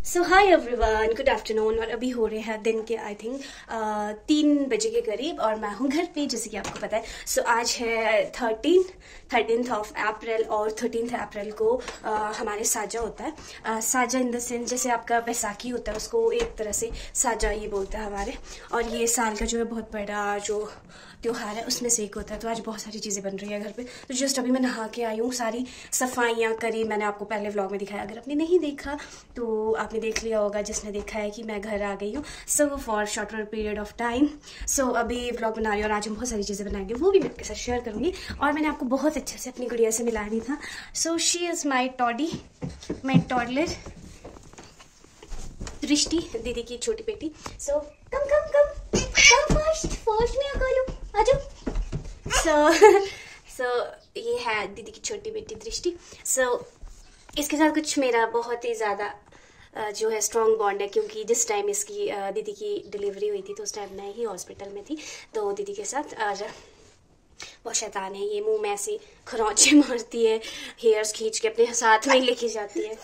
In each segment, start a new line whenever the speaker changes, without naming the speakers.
सो high everyone, good afternoon. और अभी हो रहे हैं दिन के आई थिंक 3 बजे के करीब और मैं हूँ घर पे, जैसे कि आपको पता है। सो आज है 13th ऑफ अप्रैल और 13th अप्रैल को हमारे साजा होता है। साजा इन द सेंस जैसे आपका बैसाखी होता है, उसको एक तरह से साजा ये बोलता है हमारे। और ये साल का जो है बहुत बड़ा जो त्योहार है उसमें से एक होता है। तो आज बहुत सारी चीज़ें बन रही है घर पे। तो जस्ट अभी मैं नहा के आई हूँ, सारी सफाइयाँ करी। मैंने आपको पहले व्लॉग में दिखाया, अगर आपने नहीं देखा तो आपने देख लिया होगा, जिसने देखा है कि मैं घर आ गई हूँ। So for shorter period of time. So अभी व्लॉग बना रही हूँ और आज हम बहुत सारी चीज़ें बनाएंगे, वो भी मैं आपके साथ शेयर करूँगी। और मैंने आपको बहुत अच्छे से अपनी गुड़िया से मिला नहीं था। So she is my toddy, my toddler दृष्टि, दीदी की छोटी बेटी। सो कम कम कम कम फर्स्ट में आकर लो, आ जाओ। सो ये है दीदी की छोटी बेटी दृष्टि। सो इसके साथ कुछ मेरा बहुत ही ज़्यादा जो है स्ट्रॉन्ग बॉन्ड है, क्योंकि जिस टाइम इसकी दीदी की डिलीवरी हुई थी तो उस टाइम मैं ही हॉस्पिटल में थी। तो दीदी के साथ बहुत शैतान है ये, मुंह में ऐसे खरोंचे मारती है, हेयर्स खींच के अपने साथ में ही लेके जाती है।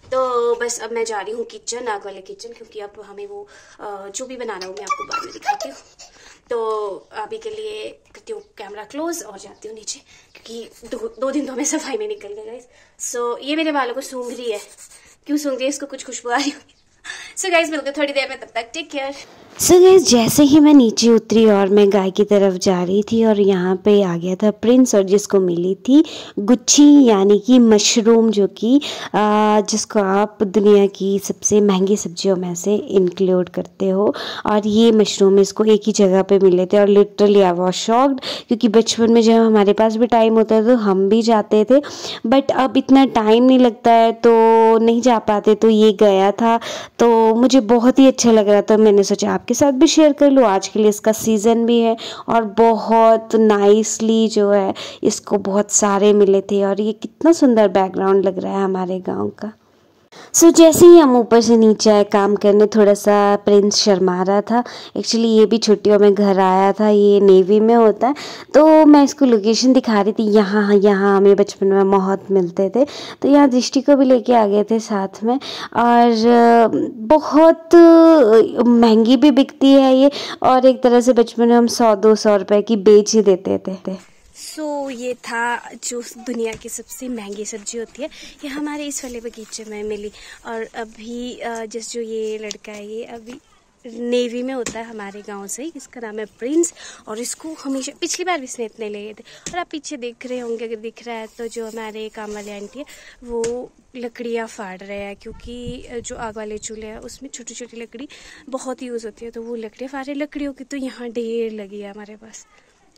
तो बस अब मैं जा रही हूँ किचन, आग वाले किचन, क्योंकि अब हमें वो जो भी बनाना हो मैं आपको बाद में दिखाती हूँ। तो अभी के लिए करती हूँ कैमरा क्लोज और जाती हूँ नीचे, क्योंकि दो दिन तो हमें सफाई में निकल गए गाइस। सो ये मेरे बालों को सूंघ रही है, क्यों सूंघ रही है, इसको कुछ खुशबू आ रही होगी। सो गाइस मिलते थोड़ी देर में, तब तक टेक केयर।
सो गाइस जैसे ही मैं नीचे उतरी और मैं गाय की तरफ जा रही थी और यहाँ पे आ गया था प्रिंस, और जिसको मिली थी गुच्छी यानी कि मशरूम, जो कि जिसको आप दुनिया की सबसे महंगी सब्जियों में से इंक्लूड करते हो। और ये मशरूम इसको एक ही जगह पे मिले थे और लिटरली आई वाज शॉक्ड, क्योंकि बचपन में जब हमारे पास भी टाइम होता है तो हम भी जाते थे, बट अब इतना टाइम नहीं लगता है तो नहीं जा पाते। तो ये गया था तो मुझे बहुत ही अच्छा लग रहा था। मैंने सोचा आपके साथ भी शेयर कर लूँ, आज के लिए इसका सीज़न भी है और बहुत नाइसली जो है इसको बहुत सारे मिले थे। और ये कितना सुंदर बैकग्राउंड लग रहा है हमारे गांव का। सो जैसे ही हम ऊपर से नीचे आए काम करने, थोड़ा सा प्रिंस शर्मा रहा था। एक्चुअली ये भी छुट्टियों में घर आया था, ये नेवी में होता है। तो मैं इसको लोकेशन दिखा रही थी, यहाँ हमें बचपन में बहुत मिलते थे, तो यहाँ दृष्टि को भी लेके आ गए थे साथ में। और बहुत महंगी भी बिकती है ये, और एक तरह से बचपन में हम 100-200 रुपए की बेच ही देते थे।
सो ये था जो दुनिया की सबसे महंगी सब्जी होती है, ये हमारे इस वाले बगीचे में मिली। और अभी जिस जो ये लड़का है ये अभी नेवी में होता है हमारे गांव से ही, इसका नाम है प्रिंस। और इसको हमेशा पिछली बार भी इसने इतने लिए थे। और आप पीछे देख रहे होंगे, अगर दिख रहा है तो जो हमारे काम वाले आंटी है वो लकड़ियाँ फाड़ रहे हैं, क्योंकि जो आग वाले चूल्हे हैं उसमें छोटी छोटी लकड़ी बहुत यूज़ होती है। तो वो लकड़ियाँ फाड़ रहे, लकड़ियों की तो यहाँ ढेर लगी है हमारे पास,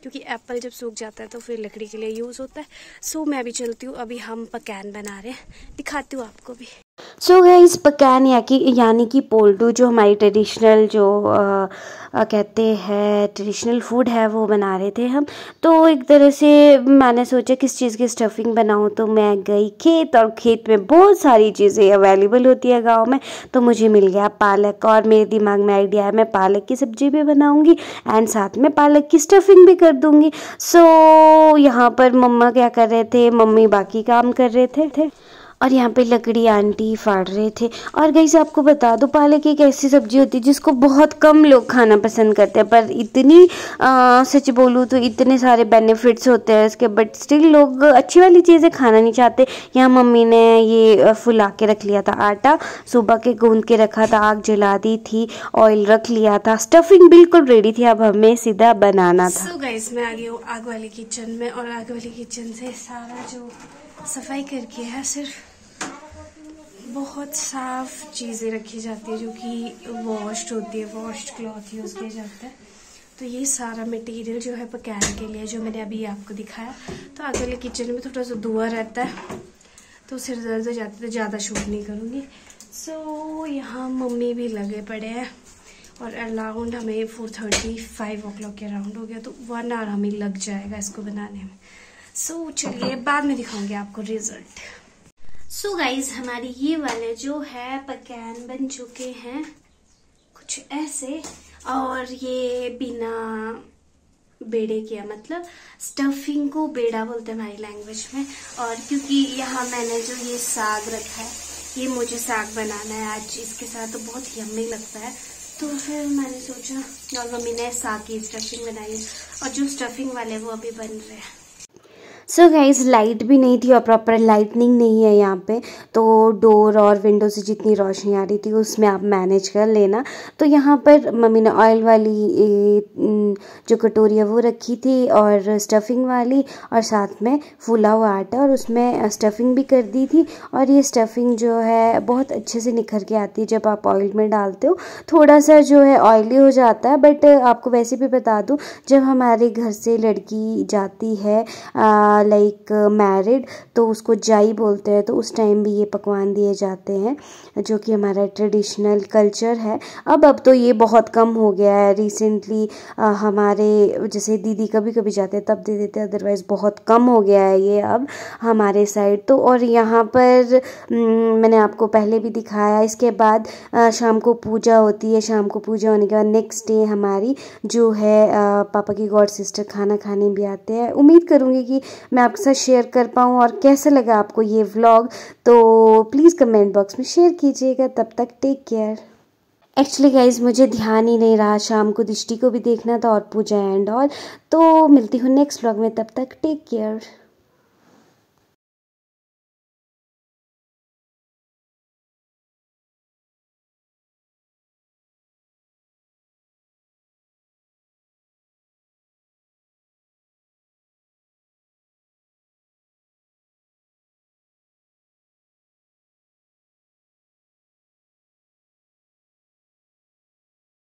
क्योंकि एप्पल जब सूख जाता है तो फिर लकड़ी के लिए यूज़ होता है। सो मैं भी चलती हूँ, अभी हम पकैन बना रहे हैं, दिखाती हूँ आपको भी।
सो गाइस पकैन यानी कि पोल्टू, जो हमारी ट्रेडिशनल जो कहते हैं ट्रेडिशनल फूड है, वो बना रहे थे हम। तो एक तरह से मैंने सोचा किस चीज़ की स्टफिंग बनाऊं, तो मैं गई खेत, और खेत में बहुत सारी चीज़ें अवेलेबल होती है गांव में। तो मुझे मिल गया पालक, और मेरे दिमाग में आइडिया है मैं पालक की सब्ज़ी भी बनाऊंगी एंड साथ में पालक की स्टफिंग भी कर दूंगी। सो यहाँ पर मम्मा क्या कर रहे थे, मम्मी बाकी काम कर रहे थे और यहाँ पे लकड़ी आंटी फाड़ रहे थे। और गाइस आपको बता दो, पालक एक ऐसी सब्जी होती है जिसको बहुत कम लोग खाना पसंद करते हैं, पर इतनी सच बोलूँ तो इतने सारे बेनिफिट्स होते हैं इसके, बट स्टिल लोग अच्छी वाली चीज़ें खाना नहीं चाहते। यहाँ मम्मी ने ये फुला के रख लिया था आटा, सुबह के गूंद के रखा था, आग जला दी थी, ऑयल रख लिया था, स्टफिंग बिल्कुल रेडी थी, अब हमें सीधा बनाना था।
सो गाइस मैं आ गई हूँ आग वाले किचन में, और आग वाले किचन से सारा जो सफाई करके है, सिर्फ बहुत साफ चीज़ें रखी जाती है जो कि वॉश्ड होती है, वॉश्ड क्लॉथ यूज़ किया जाता है। तो ये सारा मटेरियल जो है पकाने के लिए, जो मैंने अभी आपको दिखाया। तो आगे वाले किचन में थोड़ा सा धुआं रहता है तो सिर दर्द हो जाता है, तो ज़्यादा शूट नहीं करूँगी। सो यहाँ मम्मी भी लगे पड़े हैं, और अराउंड हमें 4:35 o'clock के अराउंड हो गया, तो 1 hour हमें लग जाएगा इसको बनाने में। सो चलिए बाद में दिखाऊंगी आपको रिजल्ट। सो गाइज हमारी ये वाले जो है पकैन बन चुके हैं कुछ ऐसे, और ये बिना बेड़े किया, मतलब स्टफिंग को बेड़ा बोलते हैं हमारी लैंग्वेज में। और क्योंकि यहाँ मैंने जो ये साग रखा है, ये मुझे साग बनाना है आज, इसके साथ तो बहुत यम्मी लगता है। तो फिर मैंने सोचा, और मम्मी ने साग की स्टफिंग बनाई है और जो स्टफिंग वाले वो अभी बन रहे हैं।
सो गाइज लाइट भी नहीं थी और प्रॉपर लाइटनिंग नहीं है यहाँ पे, तो डोर और विंडो से जितनी रोशनी आ रही थी उसमें आप मैनेज कर लेना। तो यहाँ पर मम्मी ने ऑयल वाली जो कटोरी है वो रखी थी और स्टफिंग वाली, और साथ में फूला हुआ आटा, और उसमें स्टफिंग भी कर दी थी। और ये स्टफिंग जो है बहुत अच्छे से निखर के आती है जब आप ऑयल में डालते हो। थोड़ा सा जो है ऑयली हो जाता है, बट आपको वैसे भी बता दूँ, जब हमारे घर से लड़की जाती है लाइक मैरिड, तो उसको जाई बोलते हैं, तो उस टाइम भी ये पकवान दिए जाते हैं जो कि हमारा ट्रेडिशनल कल्चर है। अब तो ये बहुत कम हो गया है रिसेंटली, हमारे जैसे दीदी कभी कभी जाते हैं तब दे देते हैं, अदरवाइज़ बहुत कम हो गया है ये अब हमारे साइड तो। और यहाँ पर मैंने आपको पहले भी दिखाया। इसके बाद शाम को पूजा होती है, शाम को पूजा होने के बाद नेक्स्ट डे हमारी जो है पापा की गॉड सिस्टर खाना खाने भी आते हैं। उम्मीद करूँगी कि मैं आपके साथ शेयर कर पाऊँ, और कैसा लगा आपको ये व्लॉग तो प्लीज़ कमेंट बॉक्स में शेयर कीजिएगा। तब तक टेक केयर। एक्चुअली गाइज मुझे ध्यान ही नहीं रहा, शाम को दृष्टि को भी देखना था और पूजा एंड ऑल। तो मिलती हूँ नेक्स्ट व्लॉग में, तब तक टेक केयर।